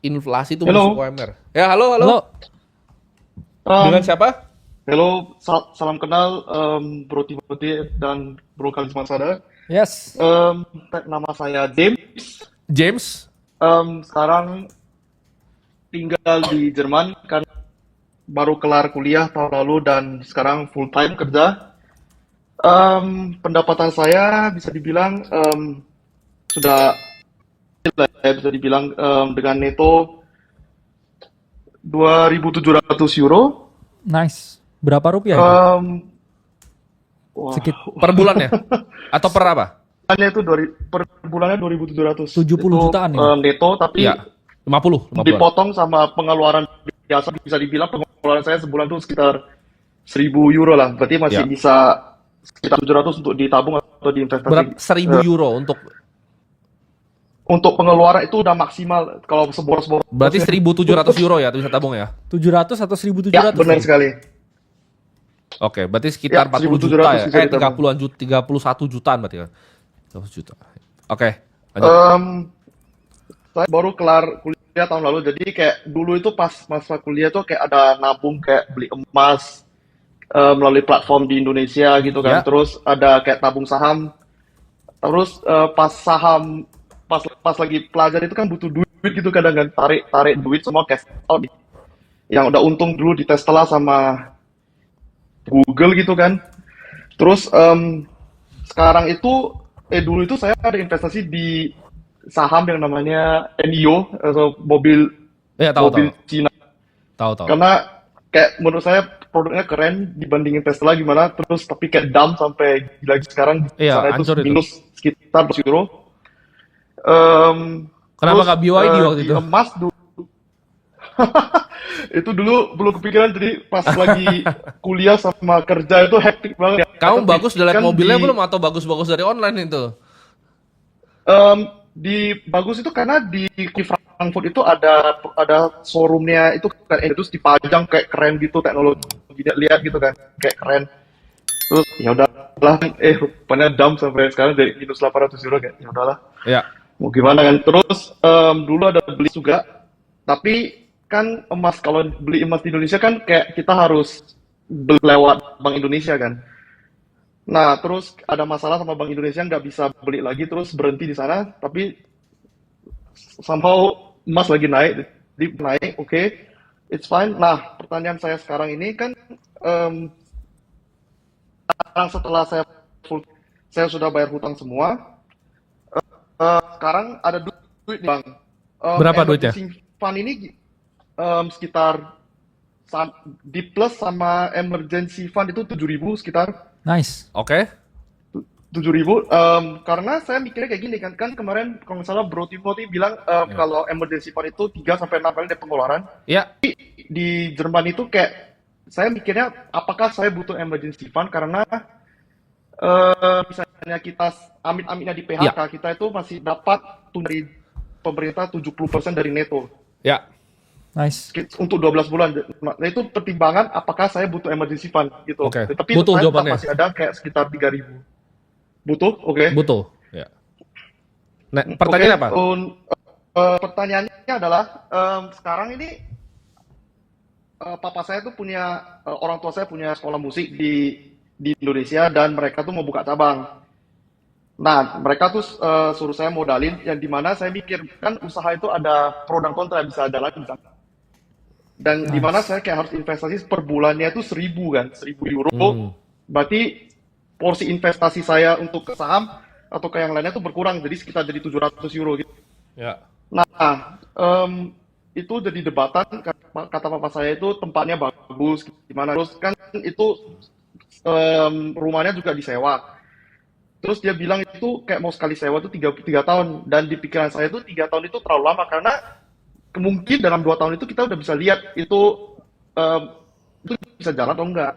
inflasi itu musuh Halo. UMR. Ya, halo, halo. Halo, Dengan Um, siapa? Halo, salam kenal Bro Timothy dan Bro Kalisman Sada. yes. Nama saya James. James. Sekarang tinggal di Jerman kan baru kelar kuliah tahun lalu dan sekarang full time kerja. Pendapatan saya bisa dibilang sudah bisa dibilang dengan neto 2.700 euro. Nice. Berapa rupiah itu? Um, wah, Sedikit Per bulan ya? Atau per apa? bulannya itu per bulannya 2.700. 70 Itu jutaan ini. neto, tapi Iya. 50 an. dipotong sama pengeluaran biasa, bisa dibilang pengeluaran saya sebulan tuh sekitar 1.000 euro lah. Berarti masih Ya. bisa sekitar 700 untuk ditabung atau diinvestasi. Berapa? 1.000 euro Untuk pengeluaran itu udah maksimal kalau seboros-boros. berarti 1.700 euro ya bisa tabung ya? 700 atau Ya, 1700? benar nih? sekali. Oke, berarti sekitar Ya, 40 juta 1.700 ya? bisa ditabung. 30-an juta, 31 jutaan berarti ya? 30 juta. Oke, lanjut. Saya baru kelar kuliah tahun lalu, jadi kayak dulu itu pas masa kuliah tuh kayak ada nabung kayak beli emas melalui platform di Indonesia gitu kan. Ya. Terus ada kayak tabung saham. Terus pas lagi pelajar itu kan butuh duit gitu kadang kan, tarik duit semua cash out. Yang udah untung dulu di Tesla sama Google gitu kan. Terus sekarang itu dulu itu saya ada investasi di saham yang namanya NIO atau mobil Ya, tahu. Cina. Tahu. Karena kayak menurut saya produknya keren dibandingin Tesla gimana, terus tapi kayak dump sampai gila sekarang di Iya, sana itu hancur itu. minus sekitar 100 euro. Kenapa Terus nggak BYD waktu di itu? emas dulu itu dulu belum kepikiran, jadi pas lagi kuliah sama kerja itu hektik banget ya. Kamu Tapi bagus udah lihat kan mobilnya di belum atau bagus-bagus dari online itu? di bagus itu karena di Frankfurt itu ada showroomnya itu kan, terus dipajang kayak keren gitu, teknologi lihat gitu kan kayak keren. Terus ya udahlah, rupanya dump sampai sekarang dari minus 800 euro, kayak ya udahlah, Ya. mau gimana kan. Terus dulu ada beli juga, tapi kan kalau beli emas di Indonesia kan kayak kita harus beli lewat Bank Indonesia kan. Nah, terus ada masalah sama Bank Indonesia, nggak bisa beli lagi, terus berhenti di sana. Tapi somehow emas lagi naik, naik, oke, it's fine. Nah, pertanyaan saya sekarang ini kan, sekarang setelah saya sudah bayar hutang semua, sekarang ada duit nih, Bang. Berapa duitnya? Emergency fund ini sekitar di plus sama emergency fund itu 7.000 sekitar. Nice. Oke. 7.000, karena saya mikirnya kayak gini kan kemarin kalau nggak salah Bro Timothy bilang kalau emergency fund itu 3 sampai 6 kali dari pengeluaran. Ya. Di Jerman itu kayak saya mikirnya apakah saya butuh emergency fund karena misalnya kita amit-amitnya di PHK, kita itu masih dapat dari pemerintah 70% dari neto Ya. Nice. untuk 12 bulan. Nah, itu pertimbangan apakah saya butuh emergency fund gitu. Oke. Tapi Butuh saya tetap jawabannya. masih ada kayak sekitar 3.000. Butuh, oke. Butuh. Ya. Nah, pertanyaan Oke, apa? pertanyaannya adalah sekarang ini papa saya tuh punya orang tua saya punya sekolah musik di Indonesia dan mereka tuh mau buka cabang. Nah, mereka tuh suruh saya modalin yang dimana saya mikir kan usaha itu ada pro dan kontra, bisa jalan bisa. Dan dimana saya kayak harus investasi per bulannya itu 1.000 kan, 1.000 euro. Berarti porsi investasi saya untuk ke saham atau ke yang lainnya tuh berkurang, jadi sekitar jadi 700 euro gitu. Ya. Nah, itu jadi debatan, kata papa saya itu tempatnya bagus, gimana. Terus kan itu rumahnya juga disewa. Terus dia bilang itu kayak mau sekali sewa itu 3 tahun. Dan di pikiran saya itu 3 tahun itu terlalu lama, karena mungkin dalam 2 tahun itu kita udah bisa lihat itu bisa jalan atau enggak.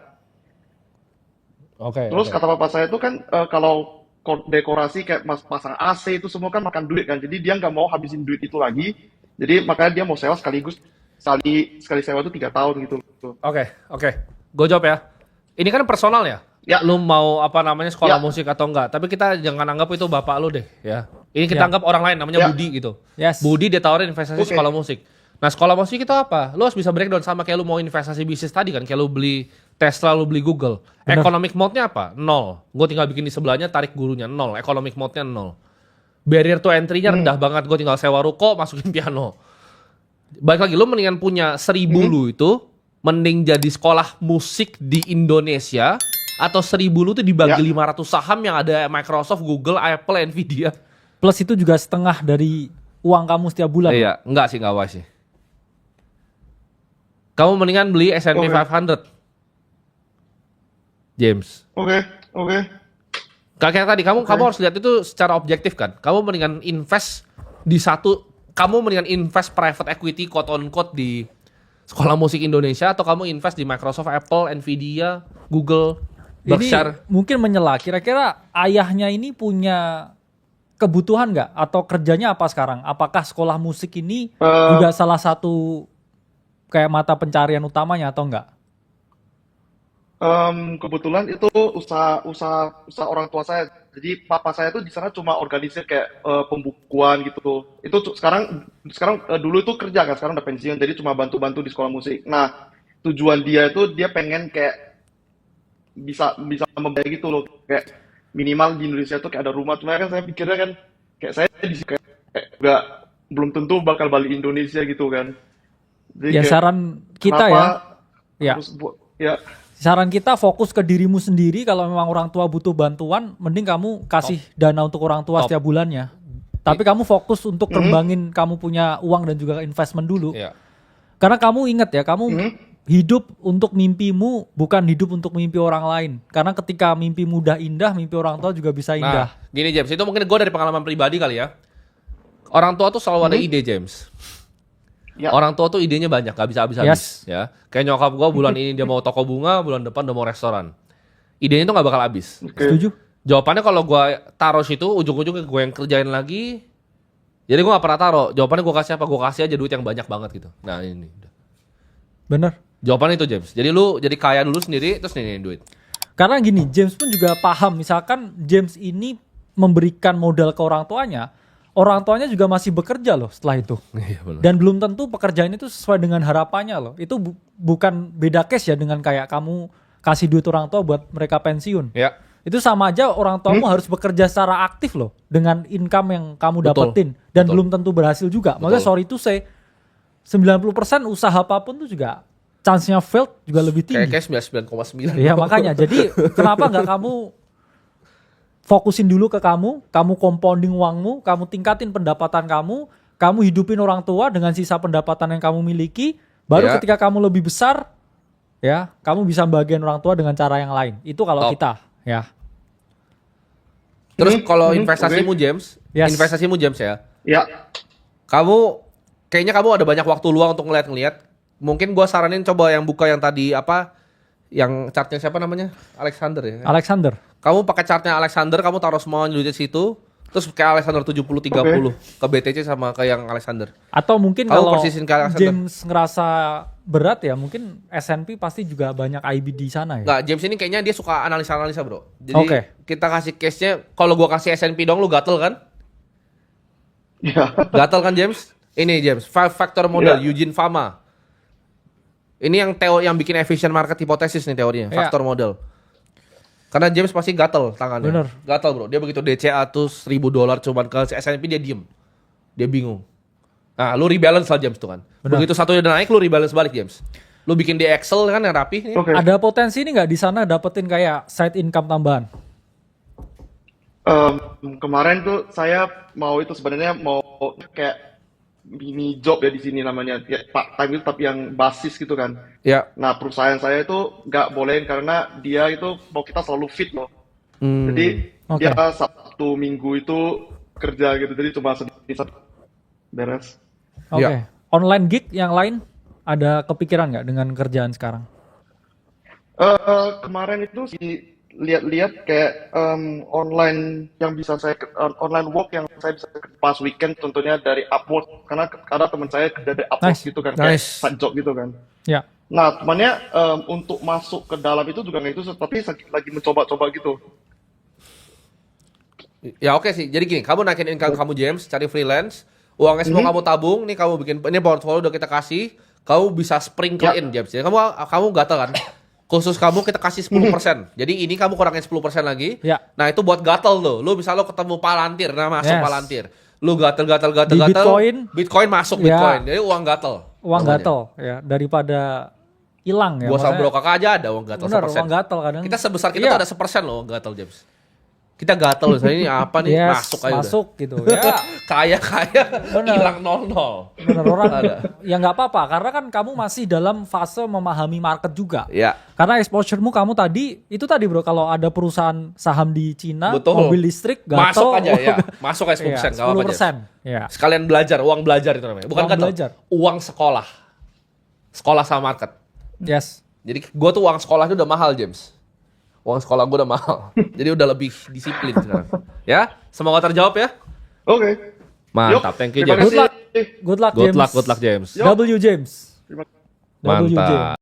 Oke. Terus kata papa saya itu kan kalau dekorasi kayak pasang AC itu semua kan makan duit kan. Jadi dia nggak mau habisin duit itu lagi. Jadi makanya dia mau sewa sekaligus, sekali sewa itu 3 tahun gitu. Oke. Gue jawab ya. Ini kan personal ya? Ya. Lu mau sekolah Ya. musik atau enggak? Tapi kita jangan anggap itu bapak lu deh ya. Ini kita Ya. anggap orang lain namanya Ya. Budi gitu. Yes. Budi dia tawarin investasi Oke. sekolah musik. Nah, sekolah musik itu apa? Lu harus bisa breakdown sama kayak lu mau investasi bisnis tadi kan, kayak lu beli Tesla, lu beli Google. Bener. Economic mode-nya apa? 0. Gue tinggal bikin di sebelahnya, tarik gurunya 0. Economic mode-nya 0. Barrier to entry-nya rendah banget. Gue tinggal sewa ruko, masukin piano. Balik lagi, lu mendingan punya 1.000 lu itu, mending jadi sekolah musik di Indonesia, atau 1.000 lu tuh dibagi 500 saham yang ada Microsoft, Google, Apple, Nvidia. Plus itu juga setengah dari uang kamu setiap bulan. Iya, enggak sih, enggak wise sih. Kamu mendingan beli S&P Oke. 500. James. Oke. Kayak tadi kamu harus lihat itu secara objektif kan. Kamu mendingan invest di kamu mendingan invest private equity quote on quote di sekolah musik Indonesia atau kamu invest di Microsoft, Apple, Nvidia, Google, Berkshire. Ini mungkin menyela. Kira-kira ayahnya ini punya kebutuhan nggak? Atau kerjanya apa sekarang? Apakah sekolah musik ini juga salah satu kayak mata pencarian utamanya atau enggak? Kebetulan itu usaha orang tua saya. Jadi papa saya tuh di sana cuma organisir kayak pembukuan gitu. Itu sekarang dulu itu kerja kan, sekarang udah pensiun. Jadi cuma bantu-bantu di sekolah musik. Nah, tujuan dia itu dia pengen kayak bisa membayar gitu loh, kayak minimal di Indonesia tuh kayak ada rumah. Cuma kan saya pikirnya kan kayak saya di sini kayak nggak, belum tentu bakal balik Indonesia gitu kan. Jadi Ya kayak saran kita kenapa ya harus ya. saran kita fokus ke dirimu sendiri. Kalau memang orang tua butuh bantuan, mending kamu kasih dana untuk orang tua Top. setiap bulannya. Tapi kamu fokus untuk kembangin kamu punya uang dan juga investment dulu. Iya. Karena kamu ingat ya, kamu hidup untuk mimpimu, bukan hidup untuk mimpi orang lain. Karena ketika mimpi mudah indah, mimpi orang tua juga bisa indah. Nah, gini James, itu mungkin gue dari pengalaman pribadi kali ya. Orang tua tuh selalu ada ide, James. Ya. Orang tua tuh idenya banyak, gak bisa habis-habis. Yes. Ya. Kayak nyokap gue bulan ini dia mau toko bunga, bulan depan udah mau restoran. Idenya tuh gak bakal habis. Oke. Setuju? Jawabannya kalau gue taruh situ, ujung-ujungnya gue yang kerjain lagi. Jadi gue gak pernah taruh. Jawabannya gue kasih apa? Gue kasih aja duit yang banyak banget gitu. Nah ini. Bener. Jawabannya itu James. Jadi lu jadi kaya dulu sendiri, terus nih duit. Karena gini, James pun juga paham. Misalkan James ini memberikan modal ke orang tuanya juga masih bekerja loh setelah itu. Iya benar. Dan belum tentu pekerjaan itu sesuai dengan harapannya loh. Itu bukan beda case ya dengan kayak kamu kasih duit orang tua buat mereka pensiun. Ya. Itu sama aja orang tuamu harus bekerja secara aktif loh dengan income yang kamu Betul. dapetin. Dan Betul. belum tentu berhasil juga. Makanya Betul. sorry to say, 90% usaha apapun tuh juga chance-nya failed juga lebih tinggi. Kayak 99,9. Iya makanya. Jadi kenapa nggak kamu fokusin dulu ke kamu compounding uangmu, kamu tingkatin pendapatan kamu hidupin orang tua dengan sisa pendapatan yang kamu miliki, baru Ya. ketika kamu lebih besar, ya kamu bisa bagian orang tua dengan cara yang lain. Itu kalau Top. kita, ya. Terus kalau investasimu oke. James, Yes. investasimu James ya. Ya. Kayaknya kamu ada banyak waktu luang untuk ngeliat-ngeliat. Mungkin gua saranin coba yang buka yang tadi apa? Yang chartnya siapa namanya? Alexander ya. Alexander. Kamu pakai chartnya Alexander, kamu taruh semua duit di situ. Terus kayak Alexander 70-30 ke BTC sama ke yang Alexander. Atau mungkin Kamu kalau persisin ke Alexander. James ngerasa berat ya, mungkin S&P pasti juga banyak IB di sana ya. Nggak, James ini kayaknya dia suka analisa-analisa bro. Jadi Oke. kita kasih case-nya, kalau gua kasih S&P dong lu gatel kan? Ya. Gatel kan James? Ini James, 5 factor model, Iya. Eugene Fama. Ini yang bikin efficient market hypothesis nih teorinya, Iya. factor model. Karena James pasti gatel tangannya. Bener. Gatel bro, dia begitu DCA tuh $1.000 cuman ke S&P dia diem. Dia bingung. Nah lu rebalance lah James tuh kan. Bener. Begitu satunya udah naik lu rebalance balik James. Lu bikin di Excel kan yang rapi. Oke. Ada potensi ini nggak di sana dapetin kayak side income tambahan? Kemarin tuh saya mau itu sebenarnya mau kayak mini job ya di sini namanya, ya, part time itu tapi yang basis gitu kan. Ya. Nah perusahaan saya itu nggak bolehin karena dia itu mau kita selalu fit loh. Hmm. Jadi Oke. dia Sabtu Minggu itu kerja gitu, jadi cuma sedikit beres. Oke. Iya. Online gig yang lain ada kepikiran nggak dengan kerjaan sekarang? Kemarin itu sih lihat-lihat kayak online yang bisa saya online work yang saya bisa pas weekend tentunya dari Upwork karena ada teman saya kerja dari Upwork Nice. gitu kan, kayak Nice. side job gitu kan. Ya. Nah, temannya untuk masuk ke dalam itu juga nggak itu, tapi lagi mencoba-coba gitu. Ya oke sih. Jadi gini, kamu naikin income kamu James, cari freelance. Uangnya semua kamu tabung, nih kamu bikin, ini portfolio udah kita kasih, kamu bisa sprinklein, James. Jadi kamu gatel kan? Khusus kamu kita kasih 10%. Jadi ini kamu kurangin 10% lagi. Ya. Nah itu buat gatel tuh. Lu bisa lo ketemu Palantir, nah masuk Yes. Palantir. Lu gatel. Di Bitcoin masuk Ya. Bitcoin. Jadi uang gatel. Uang namanya. gatel ya, daripada hilang ya. Gua sama makanya- bro kakak aja ada uang gatel Bener, 1%. uang gatel kadang. Kita sebesar kita Iya. tuh ada 1% loh uang gatel, James. Kita gatel loh, ini apa nih? Yes, Masuk aja udah. masuk gitu ya. Kaya Bener. hilang 0-0. Bener orang Ada. ya nggak apa-apa karena kan kamu masih dalam fase memahami market juga. Ya. Karena exposure-mu kamu tadi itu tadi bro, kalau ada perusahaan saham di Cina, Betul. mobil listrik, gatel, Masuk aja ya. Masuk aja 10%, Iya, enggak apa-apa. James. 10%. Ya. Sekalian belajar, uang belajar itu namanya. Bukan Uang gatel. belajar. Uang sekolah. Sekolah sama market. Yes. Jadi gue tuh uang sekolahnya udah mahal, James. Uang sekolah gue udah mahal. Jadi udah lebih disiplin sekarang. Ya, semoga terjawab ya. Oke. Mantap, Yuk, thank you terima James. Good luck. kasih. Good luck Good James. luck, James. Yo. W James. Terima W James. Mantap.